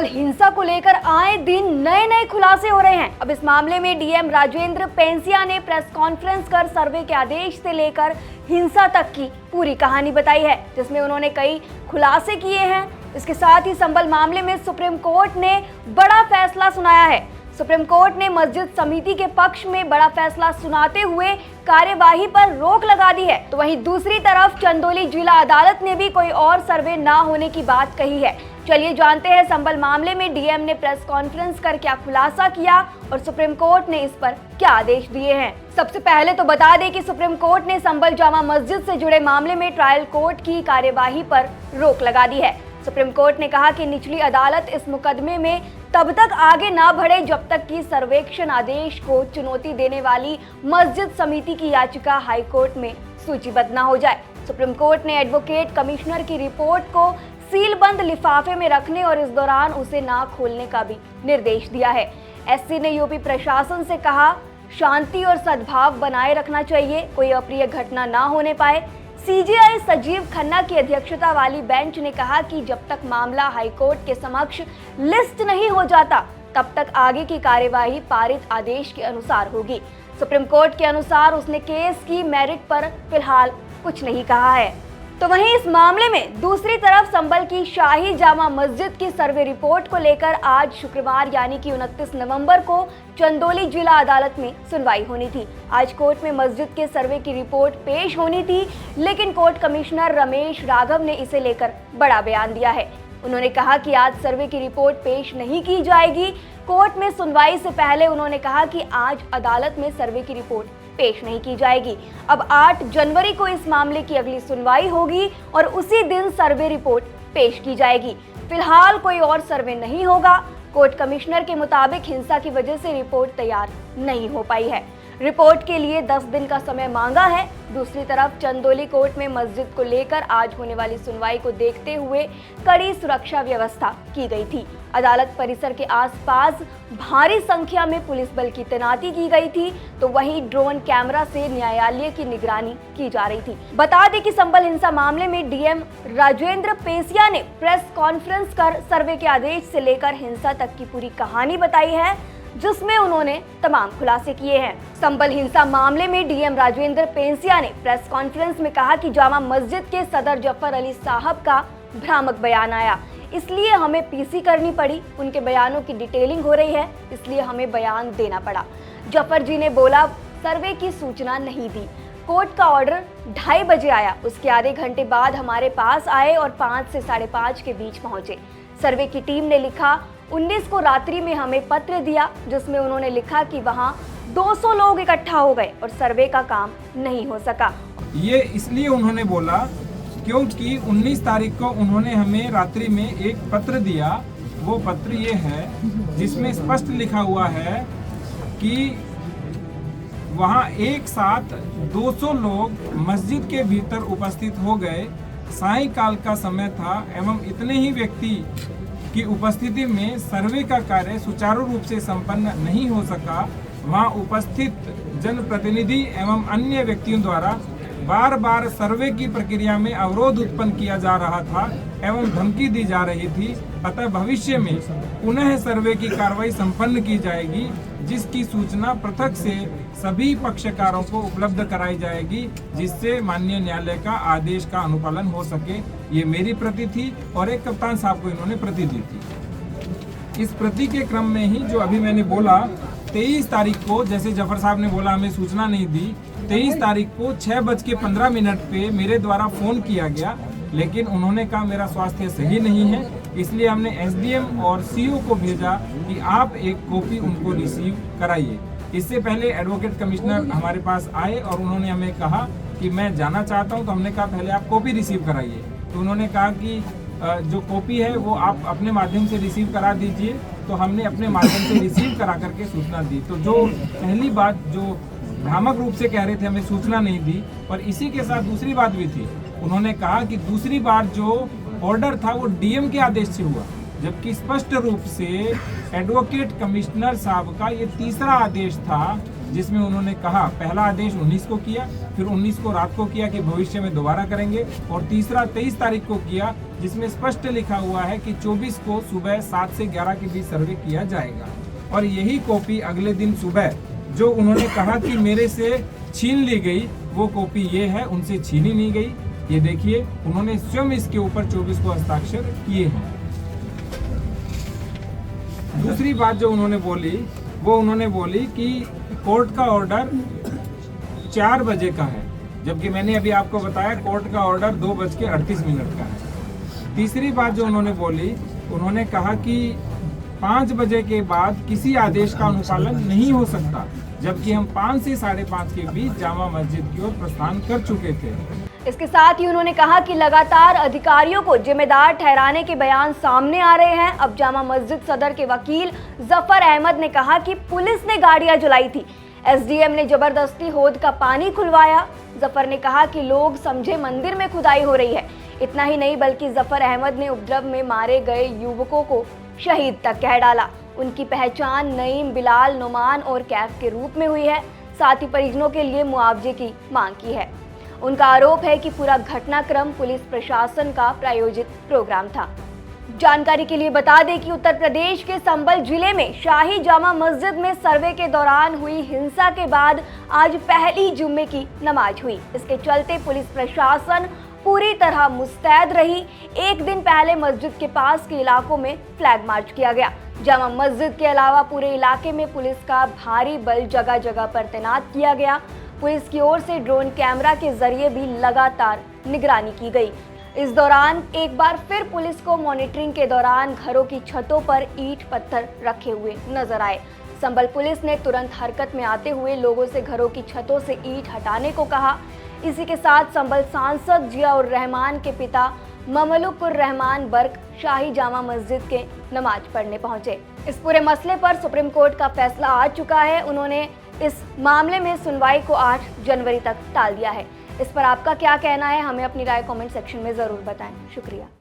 संबल हिंसा को लेकर आए दिन नए नए खुलासे हो रहे हैं। अब इस मामले में डीएम राजेंद्र पेंसिया ने प्रेस कॉन्फ्रेंस कर सर्वे के आदेश से लेकर हिंसा तक की पूरी कहानी बताई है, जिसमें उन्होंने कई खुलासे किए हैं। इसके साथ ही संबल मामले में सुप्रीम कोर्ट ने बड़ा फैसला सुनाया है। सुप्रीम कोर्ट ने मस्जिद समिति के पक्ष में बड़ा फैसला सुनाते हुए कार्यवाही पर रोक लगा दी है। तो वहीं दूसरी तरफ चंदौली जिला अदालत ने भी कोई और सर्वे ना होने की बात कही है। चलिए जानते हैं संबल मामले में डीएम ने प्रेस कॉन्फ्रेंस कर क्या खुलासा किया और सुप्रीम कोर्ट ने इस पर क्या आदेश दिए हैं। सबसे पहले तो बता दें कि सुप्रीम कोर्ट ने संबल जामा मस्जिद से जुड़े मामले में ट्रायल कोर्ट की कार्यवाही पर रोक लगा दी है। सुप्रीम कोर्ट ने कहा कि निचली अदालत इस मुकदमे में तब तक आगे ना बढ़े जब तक कि सर्वेक्षण आदेश को चुनौती देने वाली मस्जिद समिति की याचिका हाईकोर्ट में सूचीबद्ध न हो जाए। सुप्रीम कोर्ट ने एडवोकेट कमिश्नर की रिपोर्ट को सीलबंद लिफाफे में रखने और इस दौरान उसे ना खोलने का भी निर्देश दिया है। एससी ने यूपी प्रशासन से कहा, शांति और सद्भाव बनाए रखना चाहिए, कोई अप्रिय घटना ना होने पाए। सीजेआई संजीव खन्ना की अध्यक्षता वाली बेंच ने कहा कि जब तक मामला हाईकोर्ट के समक्ष लिस्ट नहीं हो जाता तब तक आगे की कार्यवाही पारित आदेश के अनुसार होगी। सुप्रीम कोर्ट के अनुसार उसने केस की मेरिट पर फिलहाल कुछ नहीं कहा है। तो वहीं इस मामले में दूसरी तरफ संबल की शाही जामा मस्जिद की सर्वे रिपोर्ट को लेकर आज शुक्रवार यानी कि 29 नवंबर को चंदौली जिला अदालत में सुनवाई होनी थी। आज कोर्ट में मस्जिद के सर्वे की रिपोर्ट पेश होनी थी, लेकिन कोर्ट कमिश्नर रमेश राघव ने इसे लेकर बड़ा बयान दिया है। उन्होंने कहा कि आज सर्वे की रिपोर्ट पेश नहीं की जाएगी। कोर्ट में सुनवाई से पहले उन्होंने कहा कि आज अदालत में सर्वे की रिपोर्ट पेश नहीं की जाएगी। अब 8 जनवरी को इस मामले की अगली सुनवाई होगी और उसी दिन सर्वे रिपोर्ट पेश की जाएगी। फिलहाल कोई और सर्वे नहीं होगा। कोर्ट कमिश्नर के मुताबिक हिंसा की वजह से रिपोर्ट तैयार नहीं हो पाई है। रिपोर्ट के लिए 10 दिन का समय मांगा है। दूसरी तरफ चंदौली कोर्ट में मस्जिद को लेकर आज होने वाली सुनवाई को देखते हुए कड़ी सुरक्षा व्यवस्था की गई थी। अदालत परिसर के आसपास भारी संख्या में पुलिस बल की तैनाती की गई थी, तो वहीं ड्रोन कैमरा से न्यायालय की निगरानी की जा रही थी। बता दें कि संबल हिंसा मामले में डीएम राजेंद्र पेंसिया ने प्रेस कॉन्फ्रेंस कर सर्वे के आदेश से लेकर हिंसा तक की पूरी कहानी बताई है, जिसमें उन्होंने तमाम खुलासे किए हैं। संबल हिंसा मामले में डीएम राजेंद्र पेंसिया ने प्रेस कॉन्फ्रेंस में कहा कि जामा मस्जिद के सदर जफर अली साहब का भ्रामक बयान आया, इसलिए हमें पीसी करनी पड़ी। उनके बयानों की डिटेलिंग हो रही है, इसलिए हमें बयान देना पड़ा। जफर जी ने बोला, सर्वे की सूचना नहीं दी। कोर्ट का ऑर्डर 2:30 बजे आया, उसके आधे घंटे बाद हमारे पास आए और 5 से 5:30 के बीच पहुंचे। सर्वे की टीम ने लिखा, 19 को रात्रि में हमें पत्र दिया, जिसमें उन्होंने लिखा कि वहां 200 लोग इकट्ठा हो गए और सर्वे का काम नहीं हो सका। ये इसलिए उन्होंने बोला क्योंकि 19 तारीख को उन्होंने हमें रात्रि में एक पत्र दिया। वो पत्र ये है जिसमें स्पष्ट लिखा हुआ है कि वहां एक साथ 200 लोग मस्जिद के भीतर उपस्थित हो गए। सायंकाल का समय था एवं इतने ही व्यक्ति की उपस्थिति में सर्वे का कार्य सुचारू रूप से संपन्न नहीं हो सका। वहां उपस्थित जनप्रतिनिधि एवं अन्य व्यक्तियों द्वारा बार बार सर्वे की प्रक्रिया में अवरोध उत्पन्न किया जा रहा था एवं धमकी दी जा रही थी। अतः भविष्य में पुनः सर्वे की कार्रवाई संपन्न की जाएगी, जिसकी सूचना पृथक से सभी पक्षकारों को उपलब्ध कराई जाएगी, जिससे माननीय न्यायालय का आदेश का अनुपालन हो सके। ये मेरी प्रति थी और एक कप्तान साहब को इन्होंने प्रति दी थी। इस प्रति के क्रम में ही जो अभी मैंने बोला, 23 तारीख को जैसे जफर साहब ने बोला हमें सूचना नहीं दी, 23 तारीख को 6:15 पे मेरे द्वारा फ़ोन किया गया, लेकिन उन्होंने कहा मेरा स्वास्थ्य सही नहीं है, इसलिए हमने एसडीएम और सीओ को भेजा कि आप एक कॉपी उनको रिसीव कराइए। इससे पहले एडवोकेट कमिश्नर हमारे पास आए और उन्होंने हमें कहा कि मैं जाना चाहता हूं, तो हमने कहा पहले आप कॉपी रिसीव कराइए। तो उन्होंने कहा कि जो कॉपी है वो आप अपने माध्यम से रिसीव करा दीजिए। तो हमने अपने माध्यम से रिसीव करा करके सूचना दी। तो जो पहली बात जो भ्रामक रूप से कह रहे थे हमें सूचना नहीं दी, और इसी के साथ दूसरी बात भी थी। उन्होंने कहा कि दूसरी बार जो ऑर्डर था वो डीएम के आदेश से हुआ, जबकि स्पष्ट रूप से एडवोकेट कमिश्नर साहब का ये तीसरा आदेश था जिसमें उन्होंने कहा, पहला आदेश 19 को किया, फिर 19 को रात को किया कि भविष्य में दोबारा करेंगे, और तीसरा 23 तारीख को किया, जिसमें स्पष्ट लिखा हुआ है कि 24 को सुबह 7 से 11 के बीच सर्वे किया जाएगा। और यही कॉपी अगले दिन सुबह जो उन्होंने कहा कि मेरे से छीन ली गई, वो कॉपी ये है, उनसे छीनी नहीं गई। ये देखिए, उन्होंने स्वयं इसके ऊपर 24 को हस्ताक्षर किए हैं। दूसरी बात जो उन्होंने बोली, वो उन्होंने बोली कि कोर्ट का ऑर्डर 4 बजे का है, जबकि मैंने अभी आपको बताया कोर्ट का ऑर्डर 2:38 का है। तीसरी बात जो उन्होंने बोली, उन्होंने कहा कि 5 बजे के बाद किसी आदेश का अनुपालन नहीं हो सकता, जबकि हम 5 से 5:30 के बीच जामा मस्जिद की ओर प्रस्थान कर चुके थे। इसके साथ ही उन्होंने कहा कि लगातार अधिकारियों को जिम्मेदार ठहराने के बयान सामने आ रहे हैं। अब जामा मस्जिद सदर के वकील जफर अहमद ने कहा कि पुलिस ने गाड़ियां जलाई थी, एसडीएम ने जबरदस्ती हौद का पानी खुलवाया। जफर ने कहा कि लोग समझे मंदिर में खुदाई हो रही है। इतना ही नहीं, बल्कि जफर अहमद ने उपद्रव में मारे गए युवकों को शहीद तक कह डाला। उनकी पहचान नईम, बिलाल, नुमान और कैफ के रूप में हुई है। साथ ही परिजनों के लिए मुआवजे की मांग की है। उनका आरोप है कि पूरा घटनाक्रम पुलिस प्रशासन का प्रायोजित प्रोग्राम था। जानकारी के लिए बता दें कि उत्तर प्रदेश के संबल जिले में शाही जामा मस्जिद में सर्वे के दौरान हुई हिंसा के बाद आज पहली जुम्मे की नमाज हुई। इसके चलते पुलिस प्रशासन पूरी तरह मुस्तैद रही। एक दिन पहले मस्जिद के पास के इलाकों में फ्लैग मार्च किया गया। जामा मस्जिद के अलावा पूरे इलाके में पुलिस का भारी बल जगह जगह पर तैनात किया गया। पुलिस की ओर से ड्रोन कैमरा के जरिए भी लगातार निगरानी की गई। इस दौरान एक बार फिर पुलिस को मॉनिटरिंग के दौरान घरों की छतों पर ईंट पत्थर रखे हुए नजर आए। संबल पुलिस ने तुरंत हरकत में आते हुए लोगों से घरों की छतों से ईंट हटाने को कहा। इसी के साथ संबल सांसद जियाउर रहमान के पिता ममलुकुर रहमान बर्क शाही जामा मस्जिद के नमाज पढ़ने पहुंचे। इस पूरे मसले पर सुप्रीम कोर्ट का फैसला आ चुका है। उन्होंने इस मामले में सुनवाई को 8 जनवरी तक टाल दिया है। इस पर आपका क्या कहना है, हमें अपनी राय कमेंट सेक्शन में जरूर बताएं। शुक्रिया।